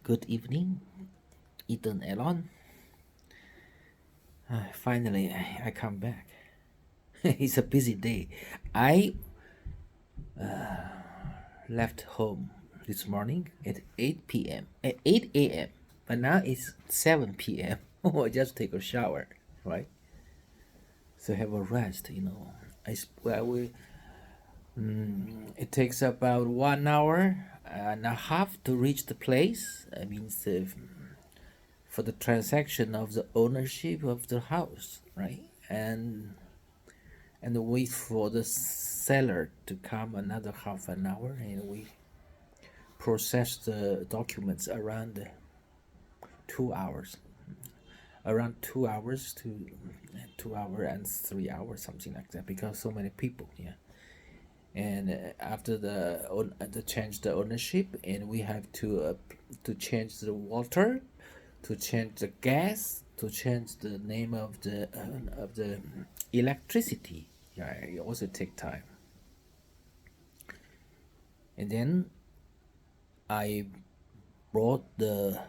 Good evening, Ethan Elon. Finally, I come back. It's a busy day. I left home this morning at 8 p.m. at 8 a.m. But now it's 7 p.m. Oh, I just take a shower, right? So have a rest, it takes about 1 hour and a half to reach the place. I mean, for the transaction of the ownership of the house, right? And wait for the seller to come another half an hour, and we process the documents around 2 hours, around 2 hours to 2 hour and 3 hours, something like that, because so many people, yeah. And after the change the ownership, and we have to change the water, to change the gas, to change the name of the electricity. Yeah, it also take time. And then I brought a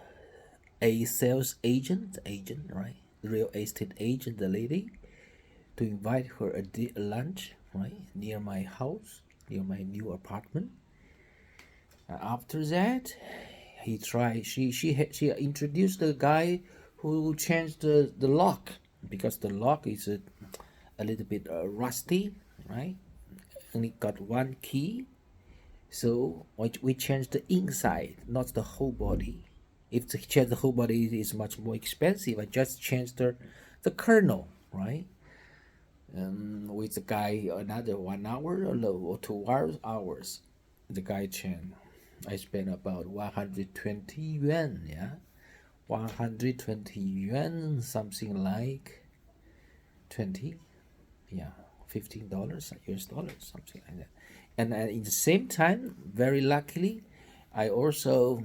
sales agent, right? The real estate agent, the lady, to invite her a lunch, right, near my house, near my new apartment. After that, she introduced the guy who changed the lock, because the lock is a little bit rusty, right? Only got one key, so we changed the inside, not the whole body. If to change the whole body is much more expensive, I just changed the kernel, right? With the guy another 1 hour or 2 hours. The guy changed. I spent about 120 yuan, yeah, 120 yuan, something like 20, yeah, $15, US dollars, something like that. And in the same time, very luckily, I also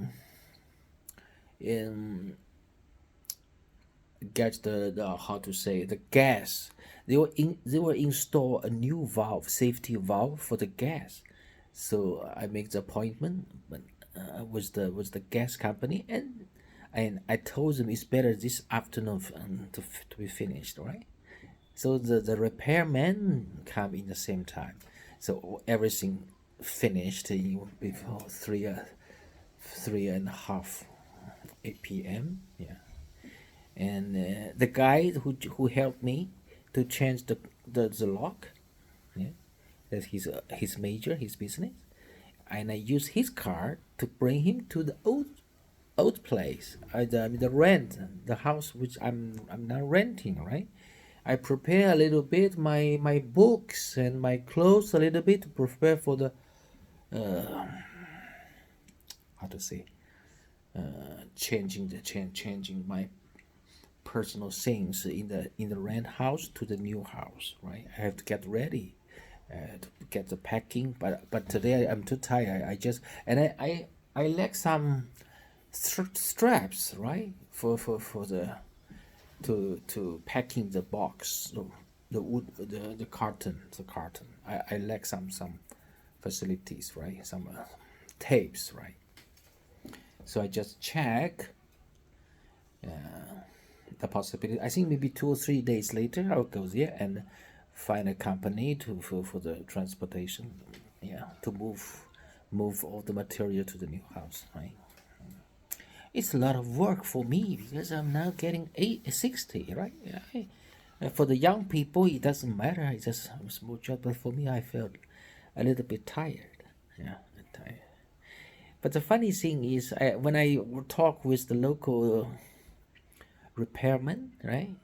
get the how to say, the gas. They will install a new valve, safety valve for the gas. So I make the appointment with the gas company, and I told them it's better this afternoon to be finished, right? So the repairman come in the same time, so everything finished before 3:30, 8 p.m. Yeah. And the guy who helped me to change the lock, yeah, that's his major, his business, and I use his card to bring him to the old place, the rent, the house which I'm now renting, right? I prepare a little bit my books and my clothes a little bit to prepare for the how to say, changing my personal things in the rent house to the new house, right? I have to get ready, to get the packing, but today I'm too tired. I just, and I lack some straps, right, for the to packing the box, the wood, the carton. I lack some facilities, right, some tapes, right. So I just check the possibility. I think maybe 2 or 3 days later, I'll go there and find a company for the transportation, yeah, to move all the material to the new house, right. It's a lot of work for me because I'm now getting 60, right. Yeah, for the young people, it doesn't matter. It's just a small job, but for me, I felt a little bit tired. Yeah, tired. But the funny thing is, when I talk with the local repairman, right?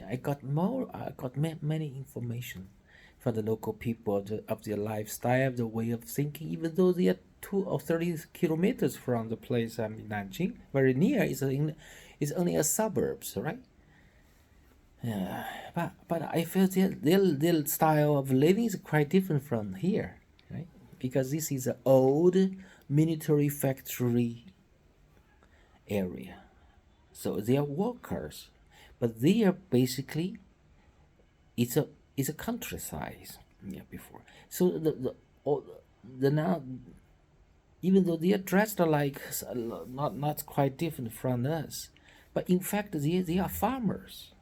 I got many information from the local people of their lifestyle, the way of thinking, even though they are 2 or 30 kilometers from the place I'm in Nanjing, very near. It's only a suburbs, right? Yeah, but I feel their style of living is quite different from here, right? Because this is an old military factory area. So they are workers, but they are basically, it's a countryside. Yeah, before. So the now even though they are dressed like not quite different from us, but in fact they are farmers.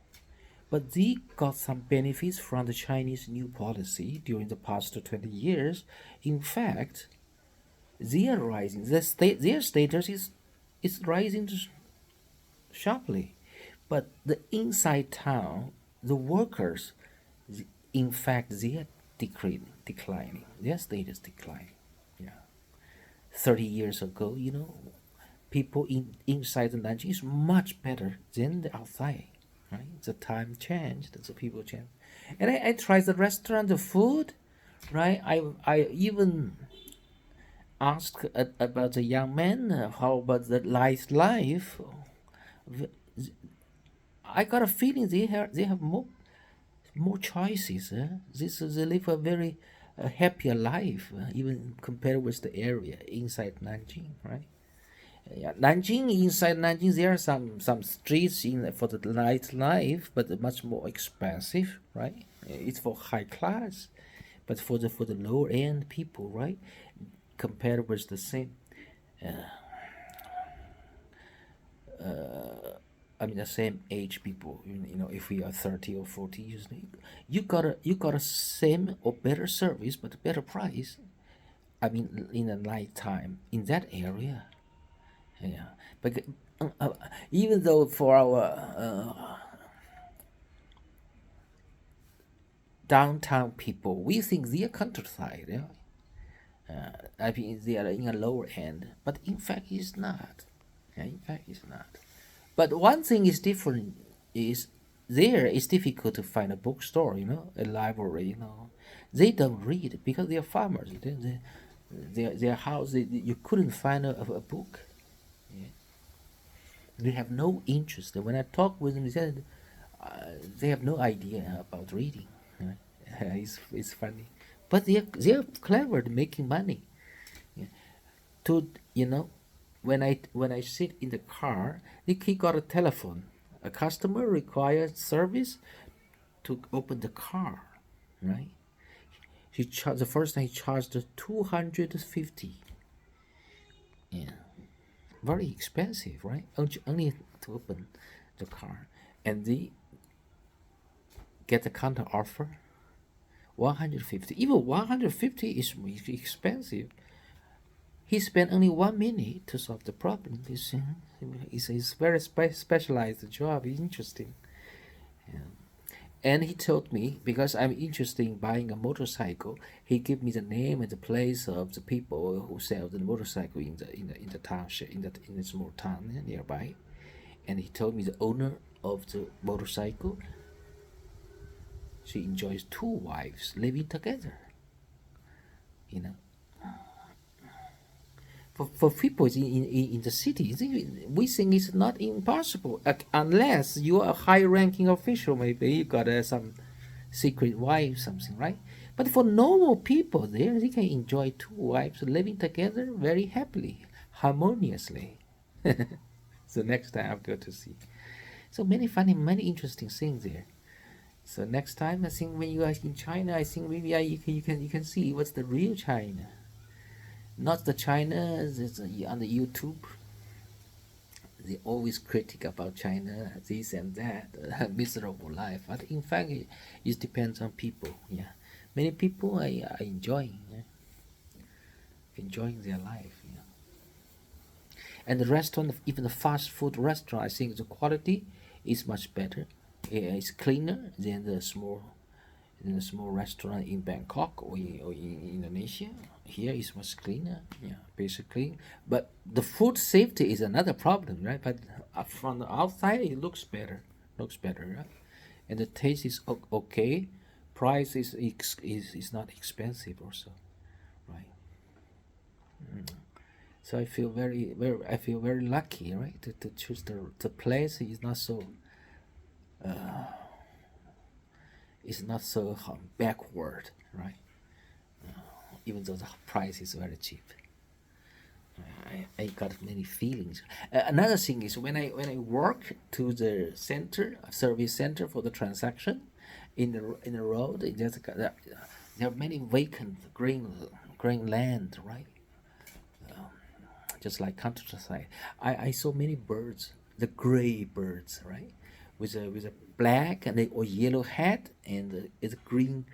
But they got some benefits from the Chinese new policy during the past 20 years. In fact, they are rising. Their status is rising sharply. But the inside town, the workers, in fact, they are declining. Their status declining. Yeah. 30 years ago, people inside the Nanjing is much better than the outside. Right? The time changed, the people changed. And I tried the restaurant, the food, right? I even asked about the young man, how about the life. I got a feeling they have more choices. They live a very happier life, even compared with the area inside Nanjing, right? Yeah, Nanjing, inside Nanjing, there are some streets in for the nightlife, but much more expensive, right? It's for high class, but for the lower end people, right? Compared with the same, the same age people. If we are 30 or 40 years, you got a same or better service, but better price. In the night time in that area. Yeah, but even though for our downtown people, we think they are countryside. Yeah, they are in a lower end, but in fact, it's not. Yeah, in fact, it's not. But one thing is different is there it's difficult to find a bookstore, a library, They don't read because they are farmers. Their house, you couldn't find a book. Yeah. They have no interest. When I talk with them, they said they have no idea about reading. Right? It's funny, but they are clever at making money. Yeah. To when I sit in the car, he got a telephone. A customer requires service to open the car, right? The first time he charged 250. Yeah, very expensive, right? Only to open the car, and they get the counter offer 150. Even 150 is expensive. He spent only 1 minute to solve the problem. It's very specialized job. It's interesting. Yeah. And he told me, because I'm interested in buying a motorcycle, he gave me the name and the place of the people who sell the motorcycle in the township, in the small town nearby. And he told me the owner of the motorcycle, she enjoys 2 wives living together. For people in the city, we think it's not impossible, unless you are a high-ranking official. Maybe you got some secret wife, something, right? But for normal people, they can enjoy 2 wives living together very happily, harmoniously. So next time I'll go to see. So many funny, many interesting things there. So next time, I think when you are in China, I think maybe you can see what's the real China. Not the China that's on the YouTube. They always critic about China, this and that, miserable life. But in fact, it depends on people. Yeah, many people are enjoying, enjoying their life. Yeah. And the restaurant, even the fast food restaurant, I think the quality is much better. It's cleaner than the small restaurant in Bangkok or in Indonesia. Here is much cleaner, yeah, basically. But the food safety is another problem, right? But from the outside, it looks better, right? And the taste is okay. Price is not expensive also, right? So I feel very lucky, right? To choose the place is not so backward, right? Even though the price is very cheap. I got many feelings. Another thing is when I work to the service center for the transaction, in the road, there are many vacant green land, right? just like countryside. I saw many birds, the gray birds, right, with a black and or yellow head and it's a green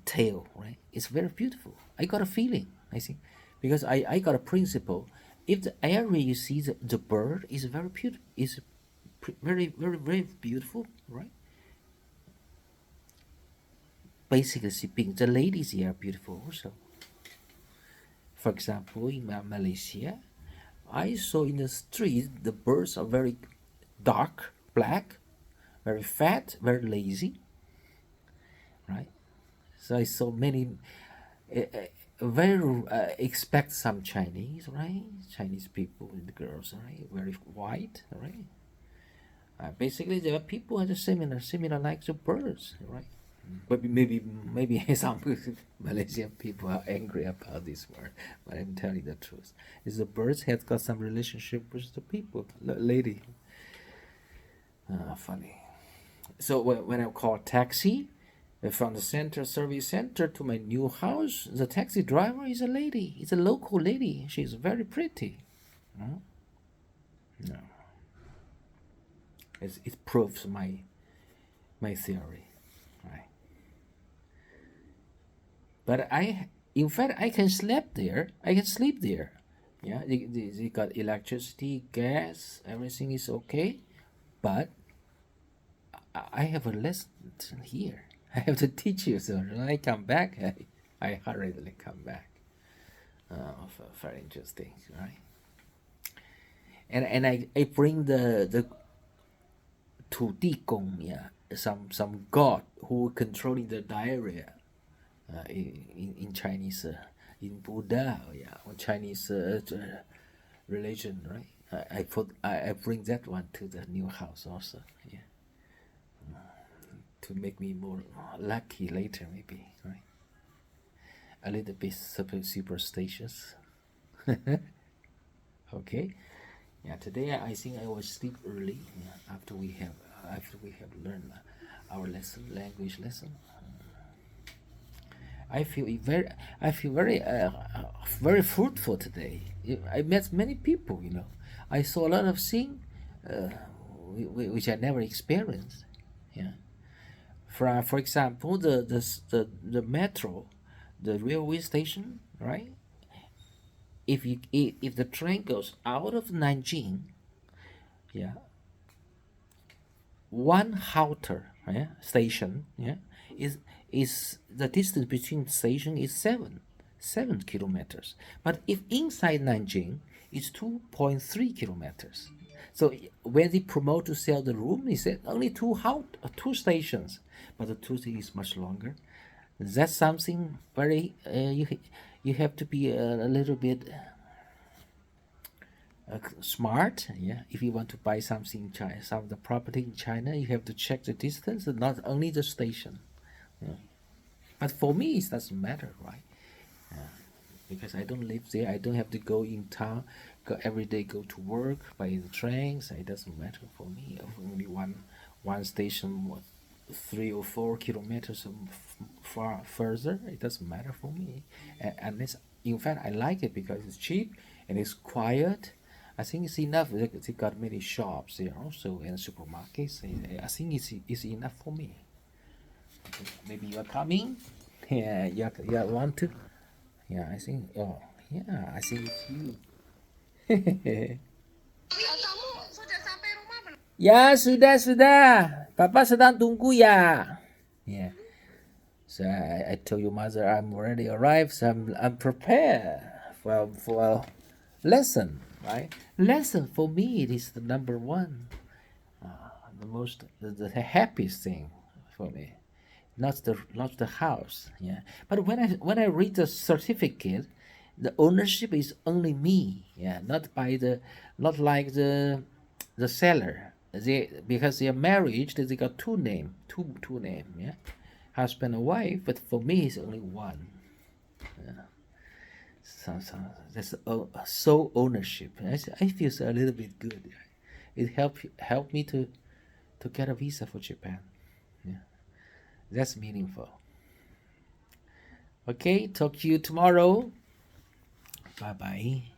tail, right? It's very beautiful. I got a feeling, I think, because I got a principle. If the area you see the bird is very beautiful, is very beautiful, right? Basically speaking, the ladies here are beautiful also. For example, in Malaysia, I saw in the street the birds are very dark, black, very fat, very lazy, right? So I saw many, very expect some Chinese, right? Chinese people and the girls, right? Very white, right? Basically, there are people are similar like the birds, right? But maybe some Malaysian people are angry about this word, but I'm telling the truth. Is the birds has got some relationship with the people, lady. Funny. So when I call taxi from the service center to my new house, the taxi driver is a lady. It's a local lady. She's very pretty. No, no. It proves my theory, right? But in fact, I can sleep there. I can sleep there. Yeah, they got electricity, gas, everything is okay. But I have a lesson here. I have to teach you. So when I come back, I hurriedly come back. Very interesting, right? And I bring the 土地公, yeah, some god who controlling the diarrhea. In Chinese, in Buddha, yeah, or Chinese religion, right? I bring that one to the new house also, yeah, to make me more lucky later, maybe, right? A little bit superstitious. Okay, yeah. Today I think I will sleep early, yeah, after we have learned our language lesson. I feel very fruitful today. I met many people, I saw a lot of things which I never experienced. Yeah. For example, the metro, the railway station, right? If the train goes out of Nanjing, yeah, one halter, yeah, station, yeah, is the distance between station is 7 kilometers. But if inside Nanjing, it's 2.3 kilometers. So when they promote to sell the room, they said only two stations, but the two thing is much longer. That's something very you have to be a little bit smart, yeah. If you want to buy something in China, some of the property in China, you have to check the distance, and not only the station. Yeah. But for me, it doesn't matter, right? Because I don't live there. I don't have to go in town, every day go to work by the trains. It doesn't matter for me. Only one station, 3 or 4 kilometers far further, it doesn't matter for me. Unless, in fact, I like it because it's cheap and it's quiet. I think it's enough. They got many shops there also and supermarkets. I think it's enough for me. Maybe you are coming. Yeah, you want to. Yeah, I think. Oh, yeah, I think it's you. Ya, sudah. Papa sedang tunggu ya. Yeah. So I told your mother I'm already arrived, so I'm prepared for a lesson, right? Lesson for me it is the number one, the happiest thing for me, not the house, yeah. But when I read the certificate, the ownership is only me, yeah, not like the seller. Because they are married, they got two name, yeah, husband and wife. But for me, it's only one. Yeah. So that's sole ownership. I feel a little bit good. It helped me to get a visa for Japan. Yeah, that's meaningful. Okay, talk to you tomorrow. Bye bye.